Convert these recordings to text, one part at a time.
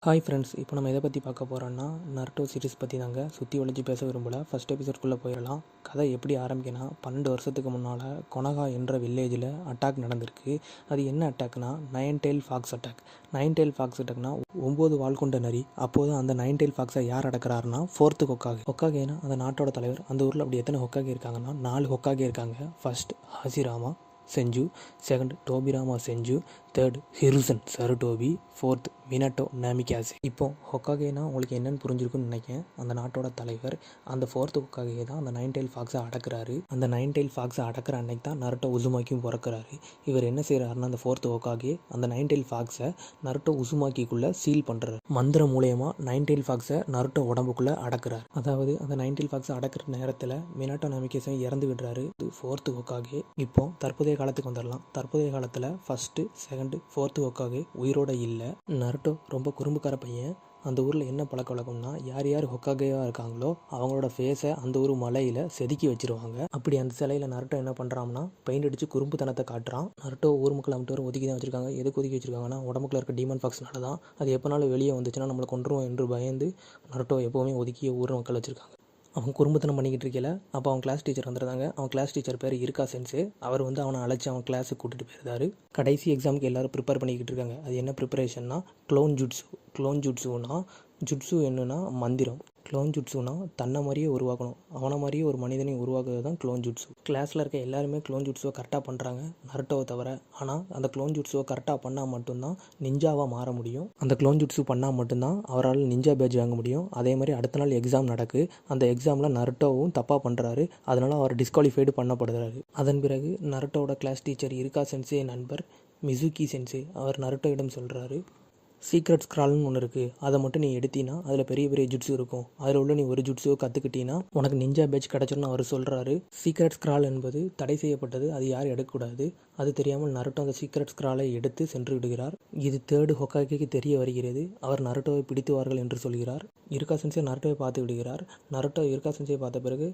Hi friends, இப்போ நம்ம எதை பற்றி பார்க்க போகிறோன்னா நருட்டோ சீரிஸ் பற்றி தாங்க. சுற்றி ஒழிச்சு பேச விரும்பல. ஃபஸ்ட் எபிசோட்குள்ளே போயிடலாம். கதை எப்படி ஆரம்பிக்குன்னா, 12 வருஷத்துக்கு முன்னால் கொனகா என்ற வில்லேஜில் அட்டாக் நடந்திருக்கு. அது என்ன அட்டாக்னா, nine tail fox attack. Nine tail fox அட்டாக்னா 9 வால் கொண்ட நரி. அப்போது அந்த நைன் டெயில் ஃபாக்ஸை யார் அடக்கிறாருன்னா, 4th ஹொக்காகே. ஹொக்காகேனா அந்த நாட்டோட தலைவர். அந்த ஊரில் அப்படி எத்தனை ஹொக்காகே இருக்காங்கன்னா 4 ஹொக்காகே இருக்காங்க. ஃபர்ஸ்ட் ஹாசிராமா செஞ்சு, செகண்ட் டோபிராமா செஞ்சு, தேர்ட் ஹிருசன் சருடோபி, ஃபோர்த் மினட்டோ நாமிகாசே. இப்போ ஹொக்காகேனா உங்களுக்கு என்னென்னு புரிஞ்சிருக்குன்னு நினைக்கிறேன். அந்த நாட்டோட தலைவர். அந்த 4th ஹொக்காகே தான் அந்த நைன் டெயில் ஃபாக்ஸை அடக்கிறாரு. அந்த நைன் டெயில் ஃபாக்ஸை அடக்கிற அன்னைக்கு தான் நருட்டோ உசுமாக்கியும் பிறக்கிறாரு. இவர் என்ன செய்கிறாருன்னா, அந்த 4th ஹொக்காகே அந்த நைன் டெயில் ஃபாக்ஸை நருட்டோ உசுமாக்கிக்குள்ளே சீல் பண்ணுறாரு. மந்திரம் மூலயமா நைன் டெயில் ஃபாக்ஸை நருட்டோ உடம்புக்குள்ளே அடக்கிறார். அதாவது அந்த நைன் டெயில் ஃபாக்ஸை அடக்கிற நேரத்தில் மினட்டோ நாமிகாசே இறந்து விடுறாரு. 4th Hokage. இப்போ தற்போதைய காலத்துக்கு வந்துடலாம். தற்போதைய காலத்தில் ஃபஸ்ட்டு, செகண்ட், 4th ஹொக்காகே உயிரோட இல்லை. நருட்டோ ரொம்ப குறும்புக்கார பையன். அந்த ஊரில் என்ன பழக்க வழக்கம்னா, யார் யார் ஹொக்காகேவாக இருக்காங்களோ அவங்களோட ஃபேஸை அந்த ஒரு மலையில் செதுக்கி வச்சுருவாங்க. அப்படி அந்த சிலையில் நருட்டோ என்ன பண்ணுறான்னா, பெயிண்ட் அடித்து குறும்புத்தனத்தை காட்டுறான். நருட்டோ ஊர் மக்கள் அம்பிட்டு ஒதுக்கி தான் வச்சுருக்காங்க. எதுக்கு ஒதுக்கி வச்சுருக்காங்கன்னா, உடம்புக்குள்ள இருக்க டீமன் ஃபாக்ஸ்னால தான். அது எப்போனாலும் வெளியே வந்துச்சுன்னா நம்மளை கொண்டுருவோம் என்று பயந்து நருட்டோ எப்போவுமே ஒதுக்கிய ஊர் மக்கள் வச்சுருக்காங்க. அவன் குறும்புத்தனம் பண்ணிக்கிட்டு இருக்கல. அப்போ அவன் கிளாஸ் டீச்சர் வந்துருந்தாங்க. அவன் கிளாஸ் டீச்சர் பேர் இருக்கா சென்ஸு. அவர் அவனை அழைச்சி அவன் கிளாஸுக்கு கூட்டிகிட்டு போயிருந்தாரு. கடைசி எக்ஸாமுக்கு எல்லோரும் ப்ரிப்பேர் பண்ணிக்கிட்டு இருக்காங்க. அது என்ன ப்ரிப்பரேஷன்னா, க்ளோன் ஜுட்ஸு. க்ளோன் ஜுட்ஸுனா, ஜுட்ஸு என்னன்னா மந்திரம். க்ளோன் ஜுட்ஸுனா தன்னை மாதிரியே உருவாக்கணும். அவனை மாதிரியே ஒரு மனிதனை உருவாக்குறது தான் க்ளோன் ஜுட்ஸு. கிளாஸில் இருக்க எல்லாருமே க்ளோன் ஜுட்ஸுவை கரெக்டாக பண்ணுறாங்க, நருட்டோவை தவிர. ஆனால் அந்த க்ளோன் ஜுட்ஸுவை கரெக்டாக பண்ணால் மட்டும்தான் நிஞ்சாவாக மாற முடியும். அந்த க்ளோன் ஜுட்ஸு பண்ணால் மட்டும்தான் அவரால் நிஞ்சா பேட்ச் வாங்க முடியும். அதே மாதிரி அடுத்த நாள் எக்ஸாம் நடக்கு. அந்த எக்ஸாமில் நருட்டோவும் தப்பாக பண்ணுறாரு. அதனால் அவர் டிஸ்குவாலிஃபைடு பண்ணப்படுறாரு. அதன் பிறகு நருட்டோவோட கிளாஸ் டீச்சர் இருக்கா சென்சே நண்பர் மிசுகி சென்சே அவர் நருட்டோவிடம் சொல்கிறாரு, சீக்ரெட் ஸ்க்ரால்னு ஒன்று இருக்குது. அதை மட்டும் நீ எடுத்தினா அதில் பெரிய பெரிய ஜுட்ஸு இருக்கும். அதில் உள்ள நீ ஒரு ஜுட்ஸுவை கற்றுக்கிட்டீங்கன்னா உனக்கு நிஞ்சா பேட்ச் கிடச்சிருன்னு அவர் சொல்கிறாரு. சீக்ரெட் ஸ்க்ரால் என்பது தடை செய்யப்பட்டது. அது யாரும் எடுக்கக்கூடாது. அது தெரியாமல் நருட்டோ அந்த சீக்ரெட் ஸ்க்ராலை எடுத்து சென்று விடுகிறார். இது 3rd ஹொக்காகேக்கு தெரிய வருகிறது. அவர் நருட்டோவை பிடித்துவார்கள் என்று சொல்கிறார். இருக்கா சென்சே நருட்டோவை பார்த்து விடுகிறார். நருட்டோ இருக்கா சென்சே பார்த்த பிறகு,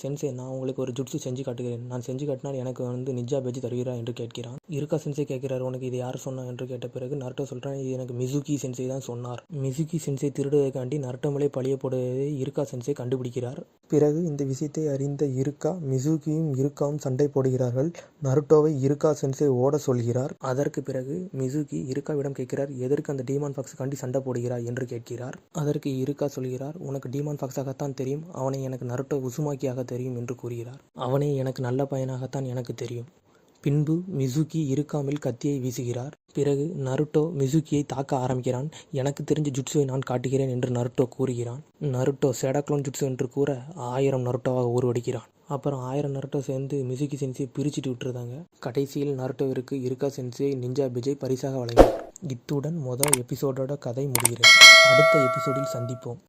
சென்சே நான் உங்களுக்கு ஒரு ஜுட்ஸு செஞ்சு காட்டுகிறேன். நான் செஞ்சு காட்டினால் எனக்கு நிஞ்சா பேட்ச் தருகிறா என்று கேட்கிறான். இருக்கா சென்சே கேட்கிறார், உனக்கு இது யார் சொன்னா என்று கேட்ட பிறகு நருட்டோ சொல்கிறான், இது எனக்கு மிசுகி சென்சே தான் சொன்னார். மிசுகி சென்சே திருடுவதைக்காண்டி நருட்டோ மேலே பழிய போடுவதை இருக்கா சென்சே கண்டுபிடிக்கிறார். பிறகு இந்த விஷயத்தை அறிந்த இருக்கா மிசுகியும் இருக்காவும் சண்டை போடுகிறார்கள். நருட்டோவை இருக்கா சென்சே ஓட சொல்கிறார். அதற்கு பிறகு மிசுகி இருக்காவிடம் கேட்கிறார், எதற்கு அந்த டீமான் ஃபாக்ஸுக்காண்டி சண்டை போடுகிறார் என்று கேட்கிறார். அதற்கு இருக்கா சொல்கிறார், உனக்கு டீமான் ஃபாக்ஸாகத்தான் தெரியும், அவனை எனக்கு நருட்டோ உசுமாக்கியாக தெரியும் என்று கூறுகிறார். அவனே எனக்கு நல்ல பையனாகத்தான் எனக்கு தெரியும். பின்பு மிசுகி இருக்காமில் கத்தியை வீசுகிறார். பிறகு நருட்டோ மிசுகியை தாக்க ஆரம்பிக்கிறான். எனக்கு தெரிஞ்ச ஜுட்ஸுவை நான் காட்டுகிறேன் என்று நருட்டோ கூறுகிறான். நருட்டோ சேடாக்ளோன் ஜுட்ஸு என்று கூற 1000 நருட்டோவாக உருவடிக்கிறான். அப்புறம் 1000 நருட்டோ சேர்ந்து மிசுகி சென்சே பிரிச்சுட்டு விட்டுருந்தாங்க. கடைசியில் நருட்டோவிற்கு இருக்கா சென்சே நிஞ்சா பேட்சை பரிசாக வழங்கினார். இத்துடன் எபிசோடோட கதை முடிகிறது. அடுத்த எபிசோடில் சந்திப்போம்.